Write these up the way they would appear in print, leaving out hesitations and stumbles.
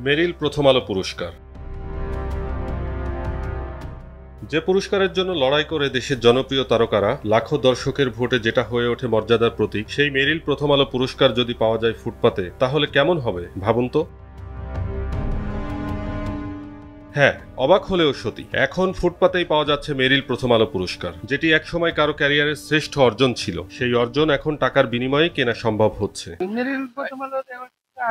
মেরিল প্রথম আলো পুরস্কার। যে পুরস্কারের জন্য লড়াই করে দেশের জনপ্রিয় তারকারা লাখো দর্শকের ভোটে যেটা হয়ে ওঠে মর্যাদার প্রতীক, সেই মেরিল প্রথম আলো পুরস্কার যদি পাওয়া যায় ফুটপাতে, তাহলে কেমন হবে ভাবুন তো। হ্যাঁ, অবাক হলেও সত্যি, এখন ফুটপাতেই পাওয়া যাচ্ছে মেরিল প্রথম আলো পুরস্কার, যেটি একসময় কারো ক্যারিয়ারের শ্রেষ্ঠ অর্জন ছিল। সেই অর্জন এখন টাকার বিনিময়ে কেনা সম্ভব হচ্ছে। মেরিল প্রথম আলো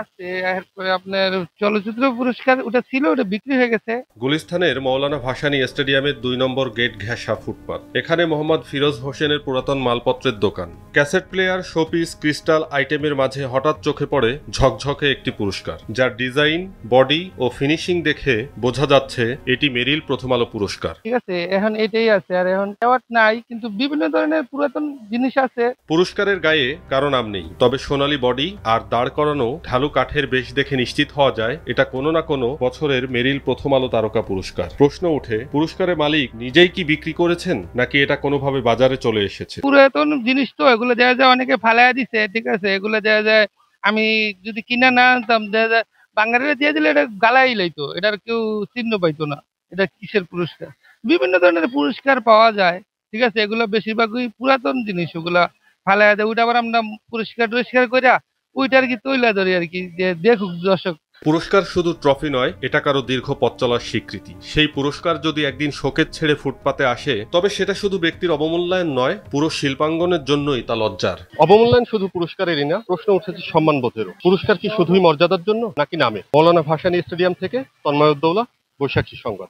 আছে, এরপরে আপনার চলচ্চিত্র পুরস্কার ওটা ছিল, ওটা বিক্রি হয়ে গেছে। গুলিস্তানের মৌলানা ভাসানী স্টেডিয়ামের 2 নম্বর গেট ঘেঁষা ফুটপাত। এখানে মোহাম্মদ ফিরোজ হোসেনের পুরাতন মালপত্রের দোকান। ক্যাসেট প্লেয়ার, শোপিস, ক্রিস্টাল আইটেমের মাঝে হঠাৎ চোখে পড়ে ঝকঝকে একটি পুরস্কার, যার ডিজাইন, বডি ও ফিনিশিং দেখে বোঝা যাচ্ছে এটি মেরিল প্রথম আলো পুরস্কার। ঠিক আছে, এখন এটাই আছে, আর এখন অ্যাওয়ার্ড নাই, কিন্তু বিভিন্ন ধরনের পুরাতন জিনিস আছে। পুরস্কারের গায়ে কারো নাম নেই, তবে সোনালী বডি আর দাঁড় করানো ঢালু কাঠের বেশ দেখে নিশ্চিত হওয়া যায় এটা কোনো না কোনো বছরের মেরিল প্রথম আলো তারকা পুরস্কার। প্রশ্ন ওঠে, পুরস্কারের মালিক নিজেই কি বিক্রি করেছেন, নাকি এটা কোনোভাবে বাজারে চলে এসেছে? পুরাতন জিনিস তো, এগুলো দেওয়া যায়, অনেকে ফালাইয়া দিছে। ঠিক আছে, এগুলো দেওয়া যায়, আমি যদি কিনা না আনতাম, দেওয়া যায় বাঙালিরা দিয়ে দিলে এটা গালাই লাইতো, এটার কেউ চিহ্ন পাইতো না এটা কিসের পুরস্কার। বিভিন্ন ধরনের পুরস্কার পাওয়া যায়। ঠিক আছে, এগুলো বেশিরভাগই পুরাতন জিনিস, ওগুলা ফালাইয়া দেয়, ওইটা আবার আমরা পরিষ্কার করিয়া ওইটা আর কি তৈলা ধরি আর কি, যে দেখুক দর্শক। পুরস্কার শুধু ট্রফি নয়, এটা কারো দীর্ঘ পথ চলার স্বীকৃতি। সেই পুরস্কার যদি একদিন শোকের ছেড়ে ফুটপাতে আসে, তবে সেটা শুধু ব্যক্তির অবমূল্যায়ন নয়, পুরো শিল্পাঙ্গনের জন্যই তা লজ্জার। অবমূল্যায়ন শুধু পুরস্কারেরই না, প্রশ্ন উঠেছে সম্মানবোধেরও। পুরস্কার কি শুধুই মর্যাদার জন্য, নাকি নামে? মৌলানা ভাসানী স্টেডিয়াম থেকে তন্ময় উদ্দৌলা, বৈশাখী সংবাদ।